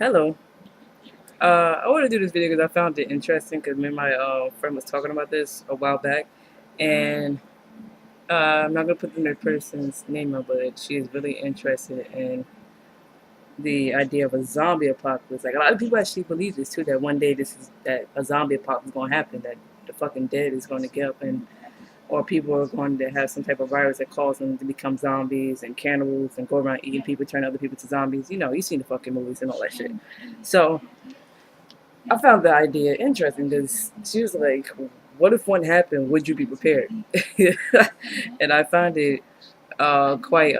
Hello. I want to do this video because I found it interesting because me and my friend was talking about this a while back, and I'm not gonna put the person's name up, but she's really interested in the idea of a zombie apocalypse. Like a lot of people actually believe this too, that one day that a zombie apocalypse is gonna happen, that the fucking dead is gonna get up and or people are going to have some type of virus that causes them to become zombies and cannibals and go around eating people, turn other people to zombies. You know, you've seen the fucking movies and all that shit. So I found the idea interesting because she was like, "What if one happened? Would you be prepared?" And I found it quite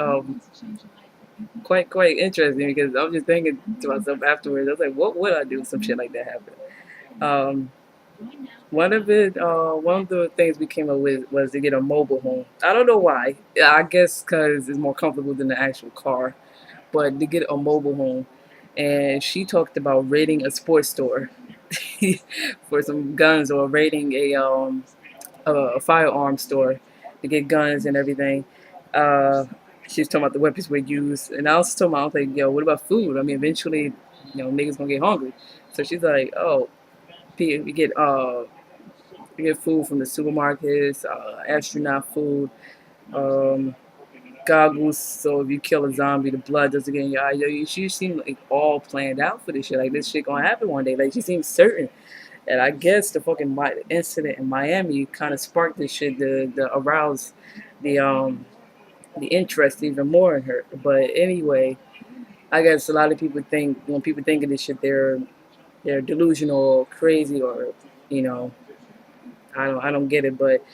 quite interesting because I was just thinking to myself afterwards. I was like, "What would I do if some shit like that happened?" Um, one of the things we came up with was to get a mobile home. I don't know why. I guess because it's more comfortable than the actual car, but to get a mobile home. And she talked about raiding a sports store for some guns or raiding a firearm store to get guns and everything. Uh, she was talking about the weapons we use, and I also told my aunt like, "Yo, what about food? I mean, eventually, niggas gonna get hungry." So she's like, "Oh, we get food from the supermarkets, astronaut food, um, goggles. So if you kill a zombie, the blood doesn't get in your eye." Yo, she seemed like all planned out for this shit. Like this shit gonna happen one day. Like she seems certain. And I guess the fucking incident in Miami kind of sparked this shit to arouse the um the interest even more in her. But anyway, I guess a lot of people think when people think of this shit, they're delusional or crazy or you know I don't get it. But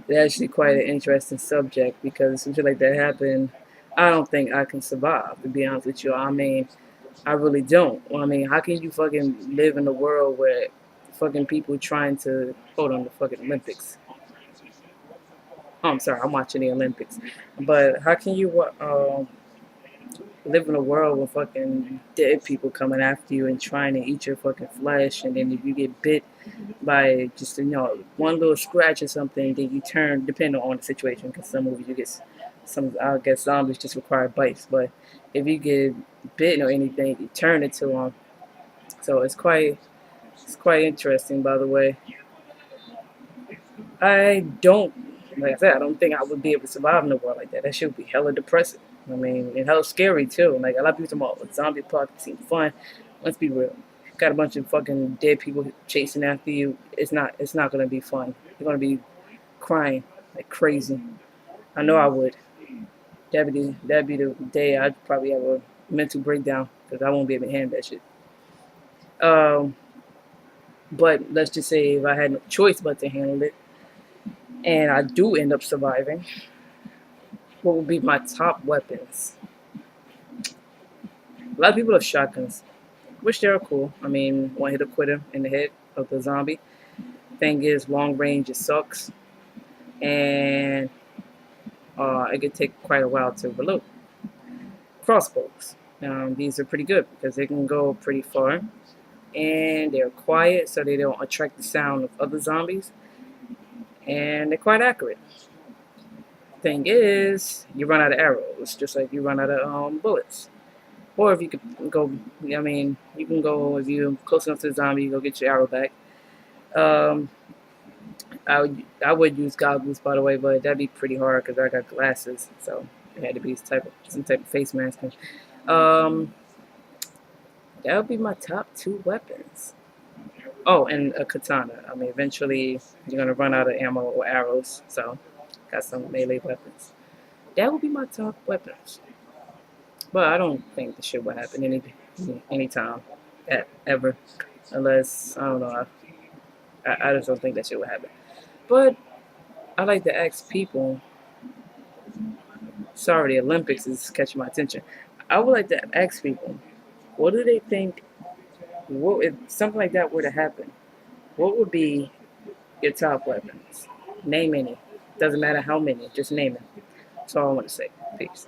it's actually quite an interesting subject because some shit like that happened. I don't think I can survive, to be honest with you. I mean, I really don't. I mean, how can you fucking live in a world where fucking people trying to hold on the fucking Olympics? Oh, I'm sorry, I'm watching the Olympics. But how can you live in a world with fucking dead people coming after you and trying to eat your fucking flesh, and then if you get bit by just one little scratch or something, then you turn, depending on the situation, because some movies you get some, I guess zombies just require bites, but if you get bitten or anything, you turn it to them. So it's quite interesting, by the way. I don't, like I said, I don't think I would be able to survive in a world like that. That should be hella depressing. I mean, and hella scary too. Like a lot of people talking about zombie apocalypse seem fun. Let's be real. Got a bunch of fucking dead people chasing after you. It's not gonna be fun. You're gonna be crying like crazy. I know I would. That'd be the day I'd probably have a mental breakdown because I won't be able to handle that shit. Um, but let's just say if I had no choice but to handle it, and I do end up surviving, what would be my top weapons? A lot of people have shotguns, which they're cool. I mean, one hit a quitter in the head of the zombie. Thing is, long range it sucks, and it could take quite a while to reload. Crossbows. These are pretty good because they can go pretty far, and they're quiet, so they don't attract the sound of other zombies, and they're quite accurate. Thing is, you run out of arrows, just like you run out of bullets. Or if you could go, I mean, you can go if you're close enough to the zombie, you go get your arrow back. Um, I would use goggles, by the way, but that'd be pretty hard because I got glasses, so it had to be some type of face mask. Um, that would be my top two weapons. Oh, and a katana. I mean, eventually you're gonna run out of ammo or arrows, so got some melee weapons. That would be my top weapons. But I don't think the shit will happen anytime ever, unless I don't know. I just don't think that shit will happen. But I like to ask people. Sorry, the Olympics is catching my attention. I would like to ask people, what do they think? What if something like that were to happen? What would be your top weapons? Name any. Doesn't matter how many. Just name it. That's all I want to say. Peace.